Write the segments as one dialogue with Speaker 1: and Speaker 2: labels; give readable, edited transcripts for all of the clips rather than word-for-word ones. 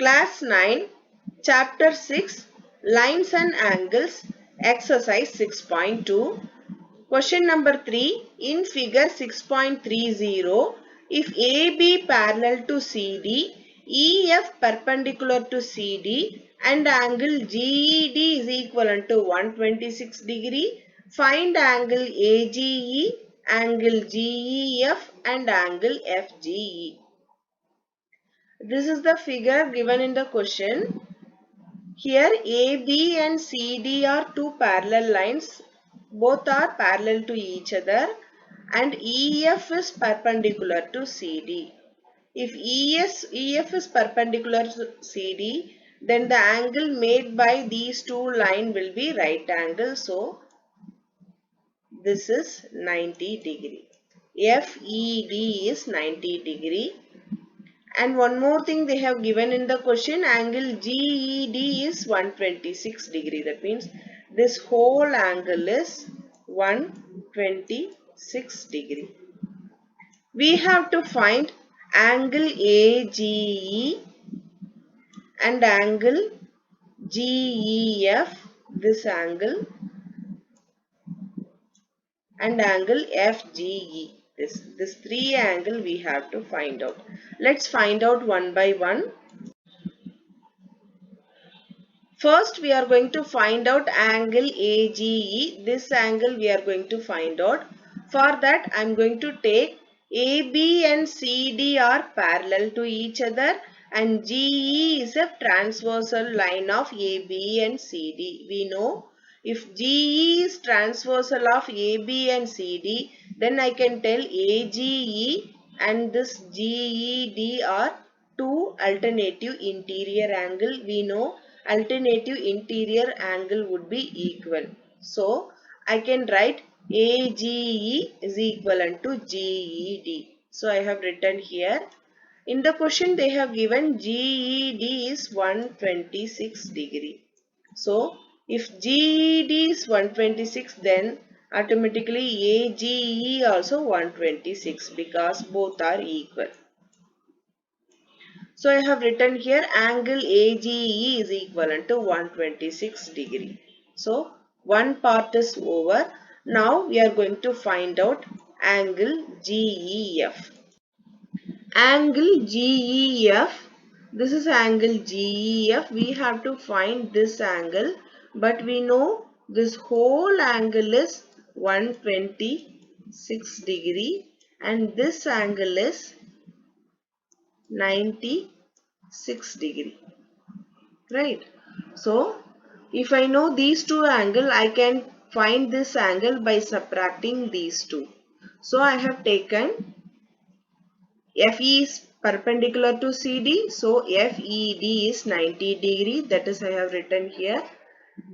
Speaker 1: Class 9, Chapter 6, Lines and Angles, Exercise 6.2. Question number 3. In figure 6.30, if AB parallel to CD, EF perpendicular to CD and angle GED is equivalent to 126 degree, find angle AGE, angle GEF and angle FGE. This is the figure given in the question. Here AB and CD are two parallel lines. Both are parallel to each other and EF is perpendicular to CD. If EF is perpendicular to CD, then the angle made by these two lines will be right angle. So, this is 90 degree. FED is 90 degree. And one more thing they have given in the question, angle GED is 126 degree. That means this whole angle is 126 degree. We have to find angle AGE and angle GEF, this angle, and angle FGE. This three angle we have to find out. Let's find out one by one. First, we are going to find out angle AGE. This angle we are going to find out. For that, I am going to take AB and CD are parallel to each other and GE is a transversal line of AB and CD. We know if GE is transversal of AB and CD, then I can tell AGE and this GED are two alternative interior angle. We know alternative interior angle would be equal. So, I can write AGE is equivalent to GED. So, I have written here. In the question they have given GED is 126 degree. So, if GED is 126, then automatically AGE also 126 because both are equal. So, I have written here angle AGE is equivalent to 126 degree. So, one part is over. Now, we are going to find out angle GEF. Angle GEF, this is angle GEF. We have to find this angle, but we know this whole angle is 126 degree and this angle is 96 degree, right? So, if I know these two angles, I can find this angle by subtracting these two. So, I have taken FE is perpendicular to CD. So, FED is 90 degree. That is I have written here.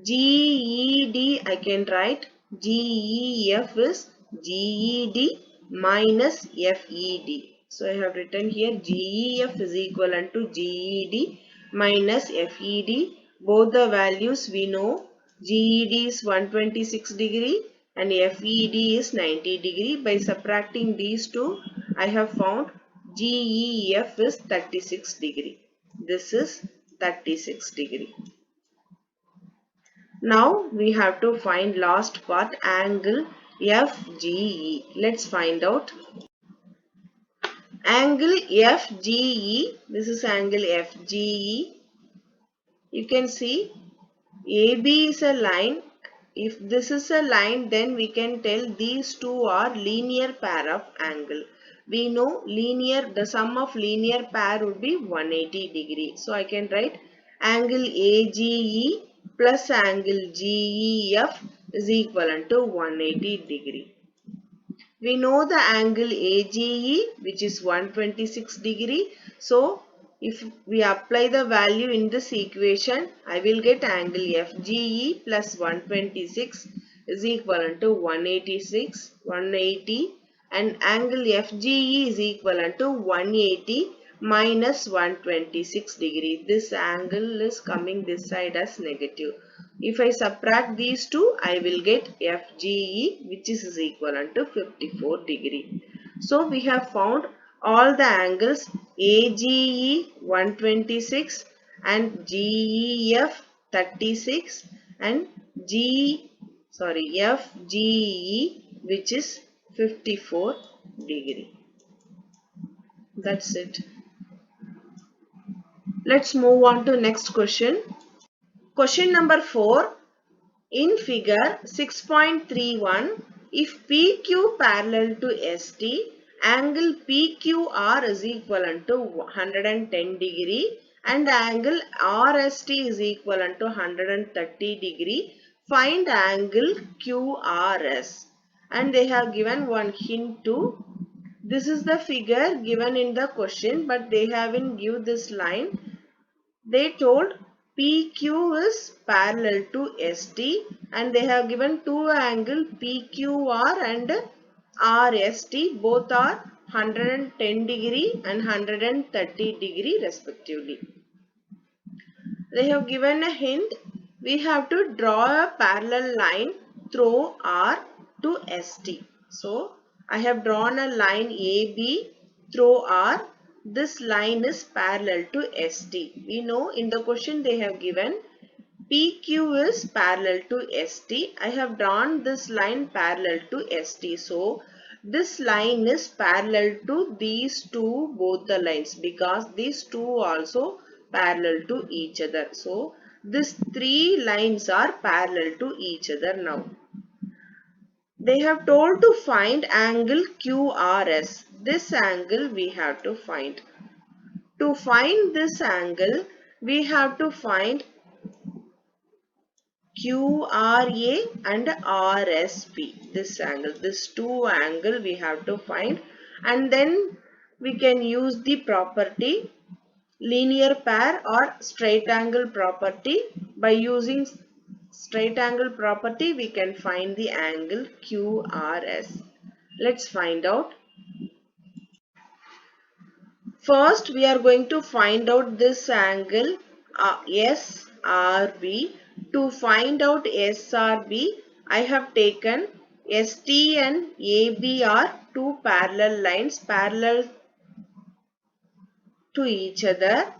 Speaker 1: GED I can write GEF is GED minus FED. So, I have written here GEF is equivalent to GED minus FED. Both the values we know. GED is 126 degree and FED is 90 degree. By subtracting these two, I have found GEF is 36 degree. This is 36 degree. Now we have to find last part angle FGE. Let's find out. Angle FGE. This is angle FGE. You can see AB is a line. If this is a line, then we can tell these two are linear pair of angle. We know the sum of linear pair would be 180 degree. So, I can write angle AGE plus angle GEF is equivalent to 180 degree. We know the angle AGE which is 126 degree. So, if we apply the value in this equation, I will get angle FGE plus 126 is equivalent to 180 and angle FGE is equivalent to 180 minus 126 degree. This angle is coming this side as negative. If I subtract these two, I will get FGE which is equivalent to 54 degree. So, we have found all the angles AGE 126 and GEF 36 and FGE which is 54 degree. That's it. Let's move on to next question. Question number 4. In figure 6.31, if PQ parallel to ST, angle PQR is equivalent to 110 degree and angle RST is equivalent to 130 degree. Find angle QRS. And they have given one hint too. This is the figure given in the question, but they haven't given this line. They told PQ is parallel to ST and they have given two angle PQR and RST, both are 110 degree and 130 degree respectively. They have given a hint. We have to draw a parallel line through R to ST. So I have drawn a line AB through R. This line is parallel to ST. We know in the question they have given PQ is parallel to ST. I have drawn this line parallel to ST. So this line is parallel to these two, both the lines, because these two also parallel to each other. So these three lines are parallel to each other now. They have told to find angle QRS. This angle we have to find. To find this angle, we have to find QRA and RSP. This angle, this two angle we have to find, and then we can use the property linear pair or straight angle property. By using straight angle property, we can find the angle QRS. Let's find out. First, we are going to find out this angle SRB. To find out SRB, I have taken ST and AB are two parallel lines parallel to each other,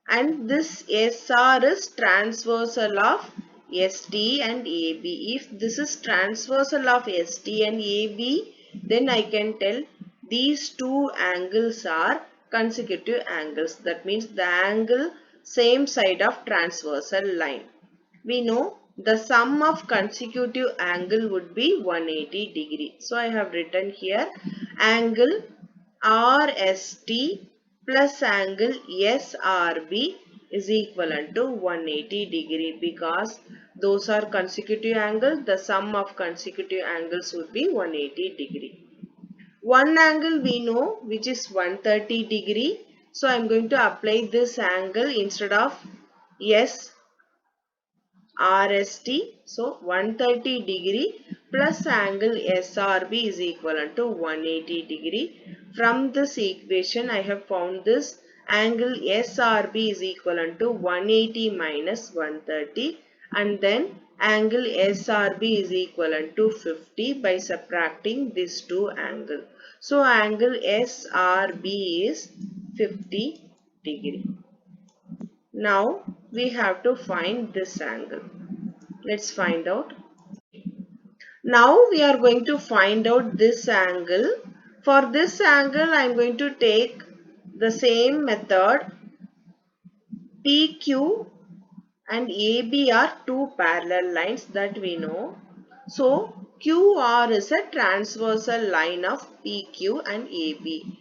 Speaker 1: and this SR is transversal of ST and AB. If this is transversal of ST and AB, then I can tell these two angles are consecutive angles. That means the angle same side of transversal line. We know the sum of consecutive angle would be 180 degree. So I have written here angle RST plus angle SRB is equivalent to 180 degree, because those are consecutive angles. The sum of consecutive angles would be 180 degree. One angle we know, which is 130 degree. So I am going to apply this angle instead of RST. So 130 degree plus angle SRB is equivalent to 180 degree. From this equation I have found this angle SRB is equivalent to 180 minus 130, and then angle SRB is equivalent to 50 by subtracting these two angles. So angle SRB is 50 degree. Now we have to find this angle. Let's find out. Now we are going to find out this angle. For this angle I am going to take the same method. PQ and AB are two parallel lines that we know. So QR is a transversal line of PQ and AB.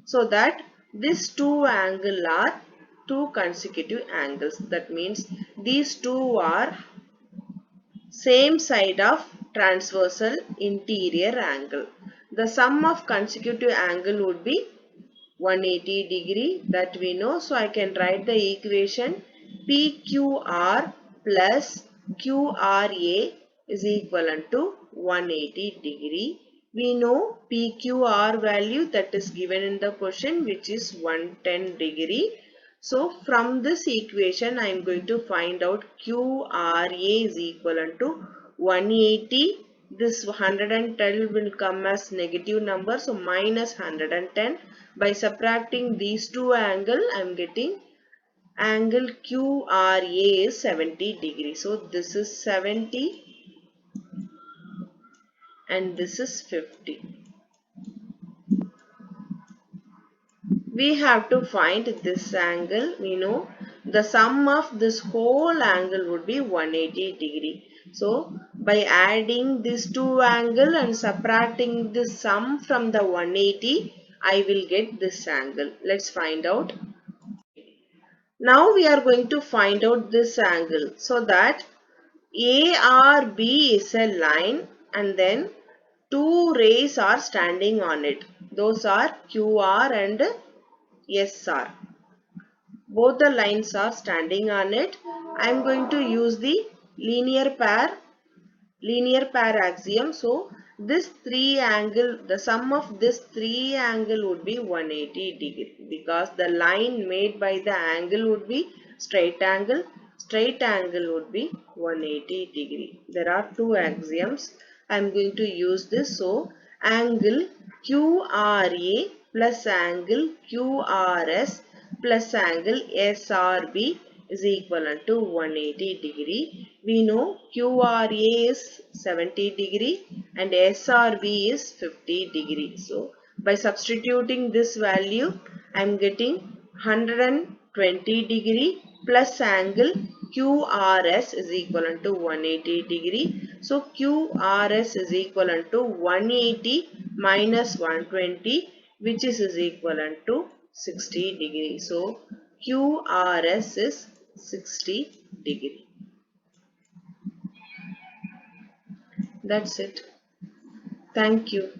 Speaker 1: So that these two angles are two consecutive angles. That means these two are same side of transversal interior angle. The sum of consecutive angle would be 180 degree, that we know. So I can write the equation PQR plus QRA is equivalent to 180 degree. We know PQR value that is given in the question, which is 110 degree. So from this equation I am going to find out QRA is equivalent to 180. This 110 will come as negative number, so minus 110. By subtracting these two angles I am getting angle QRA is 70 degrees. So this is 70 and this is 50. We have to find this angle. We know the sum of this whole angle would be 180 degree. So by adding these two angle and subtracting the sum from the 180, I will get this angle. Let's find out. Now we are going to find out this angle, so that ARB is a line and then two rays are standing on it. Those are QR and SR. Both the lines are standing on it. I am going to use the linear pair axiom. So this three angle, the sum of this three angle would be 180 degree, because the line made by the angle would be straight angle. Straight angle would be 180 degree. There are two axioms. I am going to use this. So angle QRA plus angle QRS plus angle SRB is equivalent to 180 degree. We know QRA is 70 degree and SRB is 50 degree. So by substituting this value, I am getting 120 degree plus angle QRS is equivalent to 180 degree. So QRS is equivalent to 180 minus 120, which is equivalent to 60 degree. So QRS is 60 degree. That's it. Thank you.